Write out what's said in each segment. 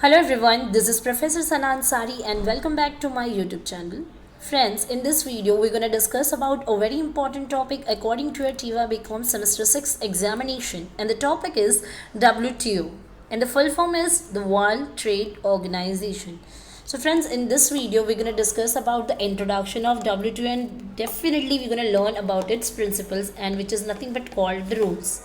Hello everyone, this is Professor Sana Ansari and welcome back to my YouTube channel. Friends, in this video we're going to discuss about a very important topic according to your TIVA BCom semester 6 examination, and the topic is WTO, and the full form is the World Trade Organization. So friends, in this video we're going to discuss about the introduction of WTO, and definitely we're going to learn about its principles, and which is nothing but called the rules.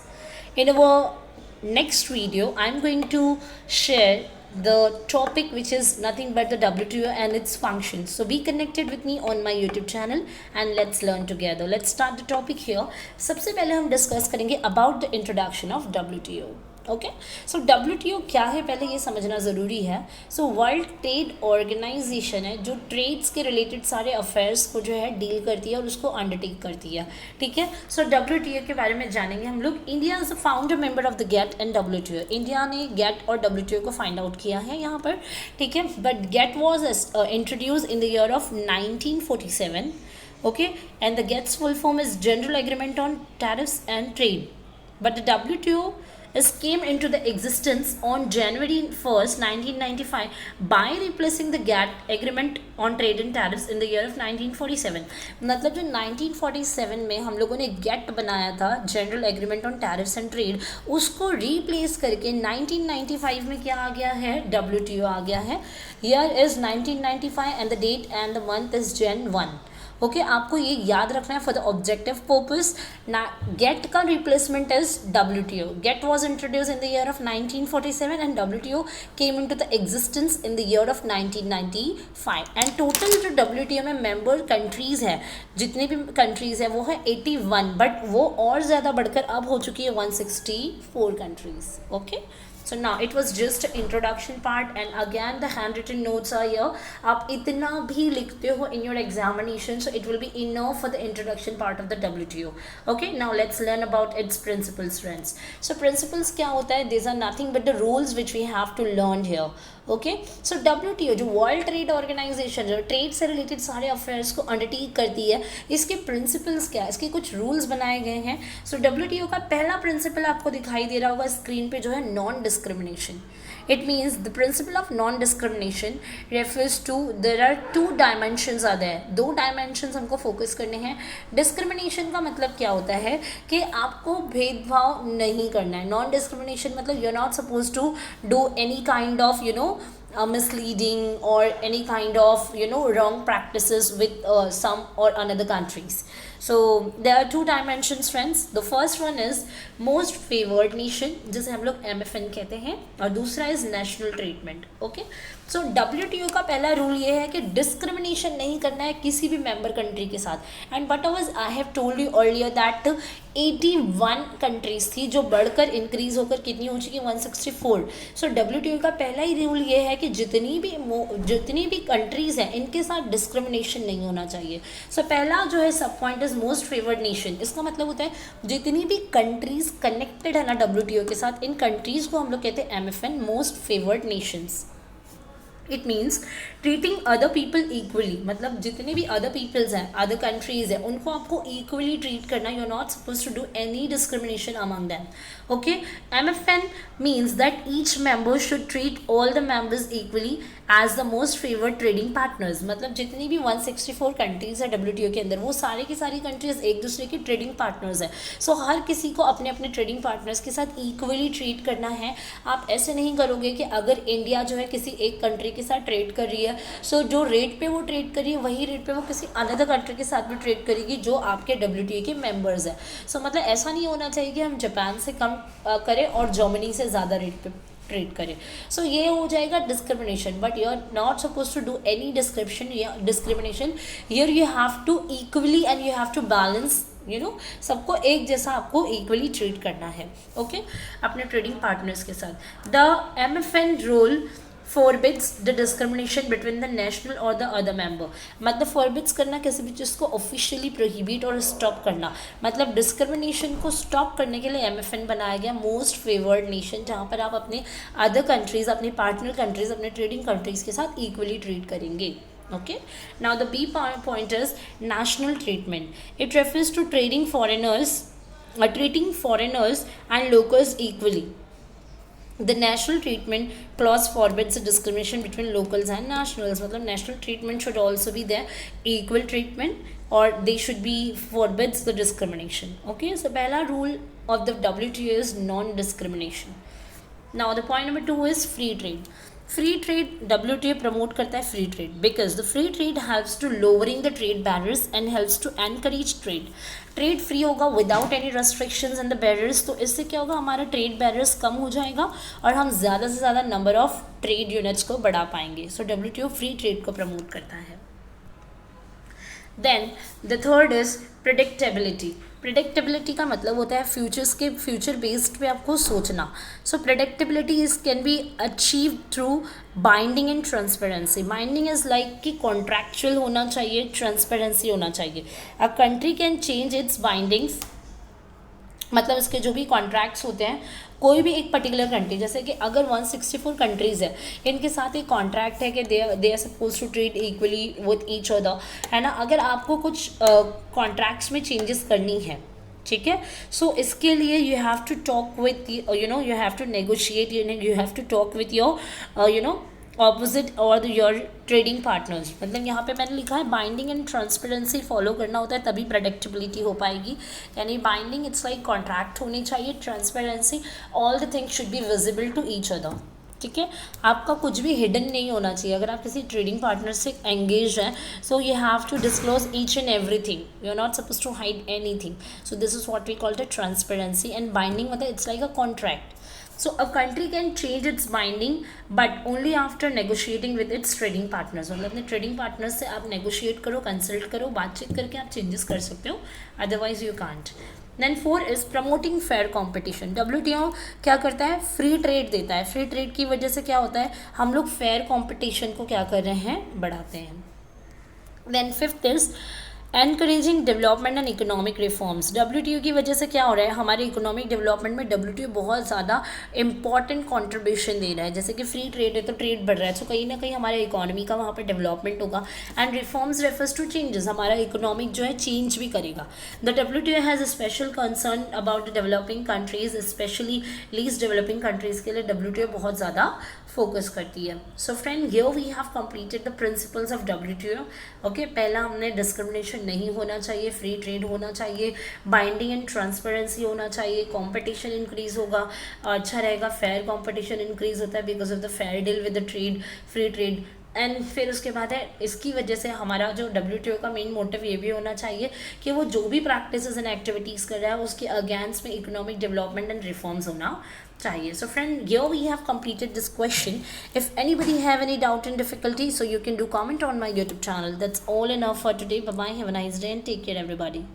In our next video I'm going to share the topic which is nothing but the WTO and its functions. So be connected with me on my YouTube channel and let's learn together. Let's start the topic here. सबसे पहले हम discuss करेंगे about the introduction of WTO. Okay, so WTO क्या है पहले ये समझना ज़रूरी है. सो वर्ल्ड ट्रेड ऑर्गेनाइजेशन है जो ट्रेड्स के रिलेटेड सारे अफेयर्स को जो है डील करती है और उसको अंडरटेक करती है. ठीक है, सो WTO के बारे में जानेंगे हम लोग. India is the founder member of the GATT and WTO. India ने गेट और WTO को फाइंड आउट किया है यहाँ पर. ठीक है, but GATT was introduce in the year of 1947. Okay, and the GATT's full form is General Agreement on Tariffs and Trade. But the WTO came into the existence on January 1st, 1995 by replacing the GATT Agreement on Trade and Tariffs in the year of 1947. मतलब जो 1947 में हम लोगों ने GATT बनाया था, General Agreement on Tariffs and Trade, उसको replace करके 1995 में क्या आ गया है, WTO आ गया है. Year is 1995 and the date and the month is Jan 1. Okay, आपको ये याद रखना है for the objective purpose. GATT का replacement is WTO. GATT was introduce in the year of 1947 and WTO came in to the existence in the year of 1995. And total जो WTO में member countries है, जितनी भी countries है वो है 81, but वो और ज़्यादा बढ़कर अब हो चुकी है 164 countries. Okay, so now it was just an introduction part, and again the handwritten notes are here. आप इतना भी लिखते हो in your examination, so it will be enough for the introduction part of the WTO. Okay, now let's learn about its principles, friends. So principles क्या होता है? These are nothing but the rules which we have to learn here. Okay, so WTO जो world trade organisation जो trade से related सारे affairs को undertake करती है, इसके प्रिंसिपल्स क्या है, इसके कुछ रूल्स बनाए गए हैं. सो WTO का पहला प्रिंसिपल आपको दिखाई दे रहा होगा स्क्रीन पे, जो है non discrimination. It means the principle of non-discrimination refers to there are two dimensions are there. दो dimensions हमको focus करने हैं. Discrimination का मतलब क्या होता है कि आपको भेदभाव नहीं करना है. Non-discrimination मतलब you're not supposed to do any kind of misleading or any kind of wrong practices with some or another countries. So there are two dimensions, friends. The first one is most favored nation, जिसे हम लोग MFN कहते हैं, और दूसरा is national treatment. Okay, so WTO का पहला rule ये है कि डिस्क्रिमिनेशन नहीं करना है किसी भी मेंबर कंट्री के साथ. And what ever I have told you earlier that 81 countries थी जो बढ़कर इंक्रीज होकर कितनी हो चुकी है, 164. सो WTO का पहला ही रूल ये है कि जितनी भी कंट्रीज हैं इनके साथ डिस्क्रिमिनेशन नहीं होना चाहिए. सो पहला जो है सब point is most favoured nation. इसका मतलब होता है जितनी भी कंट्रीज कनेक्टेड है ना WTO के साथ, इन कंट्रीज को हम लोग कहते हैं MFN, most favoured nations. It means treating other people equally, मतलब जितने भी अदर पीपल्स हैं, अदर कंट्रीज हैं, उनको आपको इक्वली ट्रीट करना. You are not suppose to do any discrimination among them. Okay, MFN means that each member should treat all the members equally as the most favoured trading partners. मतलब जितनी भी 164 countries है WTO के अंदर, वो सारे की सारी कंट्रीज एक दूसरे की ट्रेडिंग पार्टनर्स हैं. सो हर किसी को अपने अपने ट्रेडिंग पार्टनर्स के साथ इक्वली ट्रीट करना है. आप ऐसे नहीं करोगे कि अगर इंडिया जो है किसी एक कंट्री के साथ ट्रेड कर रही है, सो जो रेट पे वो ट्रेड कर रही है वही रेट पे वो किसी अनदर कंट्री के साथ भी ट्रेड करेगी जो आपके WTO के मेंबर्स हैं. सो मतलब ऐसा नहीं होना चाहिए कि हम जापान से कम करें और जर्मनी से ज़्यादा रेट पे ट्रेड करें. सो ये हो जाएगा discrimination. But you are not suppose to do any discrimination. Here you have to equally and you have to balance, सबको एक जैसा आपको इक्वली ट्रीट करना है. ओके, अपने ट्रेडिंग पार्टनर्स के साथ. The MFN rule forbids the discrimination between the national or the other member. मतलब forbids करना किसी भी चीज़ को officially prohibit और stop करना, मतलब discrimination को stop करने के लिए MFN बनाया गया, most favored nation, जहाँ पर आप अपने other countries, अपने partner countries, अपने trading countries के साथ equally treat करेंगे. Okay, now the B point is national treatment. It refers to treating foreigners and locals equally. The national treatment clause forbids discrimination between locals and nationals, मतलब national treatment should also be there equal treatment और they should be forbids the discrimination. Okay, so पहला rule of the WTO is non-discrimination. Now the point number 2 is free trade. Free trade, WTO promote करता है free trade because the free trade helps to lowering the trade barriers and helps to encourage trade. Trade free होगा without any restrictions and the barriers, तो इससे क्या होगा, हमारा trade barriers कम हो जाएगा और हम ज़्यादा से ज़्यादा नंबर ऑफ ट्रेड यूनिट्स को बढ़ा पाएंगे. सो WTO फ्री ट्रेड को प्रमोट करता है. Then the third is predictability. Predictability का मतलब होता है फ्यूचर बेस्ड पे आपको सोचना. So predictability is can be achieve through binding and transparency. Binding is like कि कॉन्ट्रैक्चुअल होना चाहिए, ट्रांसपेरेंसी होना चाहिए. A country can change its bindings, मतलब इसके जो भी कॉन्ट्रैक्ट्स होते हैं, कोई भी एक पर्टिकुलर कंट्री, जैसे कि अगर 164 कंट्रीज़ है, इनके साथ एक कॉन्ट्रैक्ट है कि they are suppose to treat equally with each other, है ना. अगर आपको कुछ कॉन्ट्रैक्ट्स में चेंजेस करनी है, ठीक है, सो इसके लिए you have to talk with you have to negotiate, you have to talk with your opposite और योर ट्रेडिंग पार्टनर्स. मतलब यहाँ पे मैंने लिखा है बाइंडिंग एंड ट्रांसपेरेंसी फॉलो करना होता है, तभी प्रेडिक्टेबिलिटी हो पाएगी. यानी बाइंडिंग इट्स लाइक कॉन्ट्रैक्ट होनी चाहिए, transparency all the things should be visible to each other. ठीक है, आपका कुछ भी हिडन नहीं होना चाहिए. अगर आप किसी ट्रेडिंग पार्टनर से एंगेज हैं, so you have to disclose each and everything, you are not suppose to hide anything. So this is what we call the transparency. And binding मतलब it's like a contract. So a country can change its binding but only after negotiating with its trading partners. मतलब अपने trading partners से आप negotiate करो, consult करो, बातचीत करके आप changes कर सकते हो, otherwise you can't. Then 4 is promoting fair competition. WTO क्या करता है, फ्री ट्रेड देता है. फ्री ट्रेड की वजह से क्या होता है, हम लोग फेयर competition को क्या कर रहे हैं, बढ़ाते हैं. Then 5th is encouraging development and economic reforms. WTO की वजह से क्या हो रहा है, हमारे इकोनॉमिक डेवलपमेंट में WTO बहुत ज़्यादा इंपॉर्टेंट कंट्रीब्यूशन दे रहा है. जैसे कि फ्री ट्रेड है तो ट्रेड बढ़ रहा है, तो कहीं ना कहीं हमारे इकोनॉमी का वहाँ पे डेवलपमेंट होगा. And reforms refers to changes, हमारा इकोनॉमिक जो है चेंज भी करेगा. The WTO has a special concern about the developing countries, especially least developing countries के लिए WTO बहुत ज़्यादा फोकस करती है. So friend, here we have completed the principles of WTO. Okay, पहला हमने डिस्क्रिमिनेशन नहीं होना चाहिए, फ्री ट्रेड होना चाहिए, बाइंडिंग एंड ट्रांसपेरेंसी होना चाहिए, कंपटीशन इंक्रीज होगा, अच्छा रहेगा, फेयर कंपटीशन इंक्रीज होता है because of the fair deal with the trade, free trade. And फिर उसके बाद है, इसकी वजह से हमारा जो WTO का मेन मोटिव ये भी होना चाहिए कि वो जो भी प्रैक्टिसेस एंड एक्टिविटीज़ कर रहा है उसके अगेंस्ट में इकोनॉमिक डेवलपमेंट एंड रिफॉर्म्स होना चाहिए. So friend, here we have completed this question. If anybody have any doubt and difficulty, so you can do comment on my YouTube channel. That's all enough for today. Bye bye, have a nice day and take care everybody.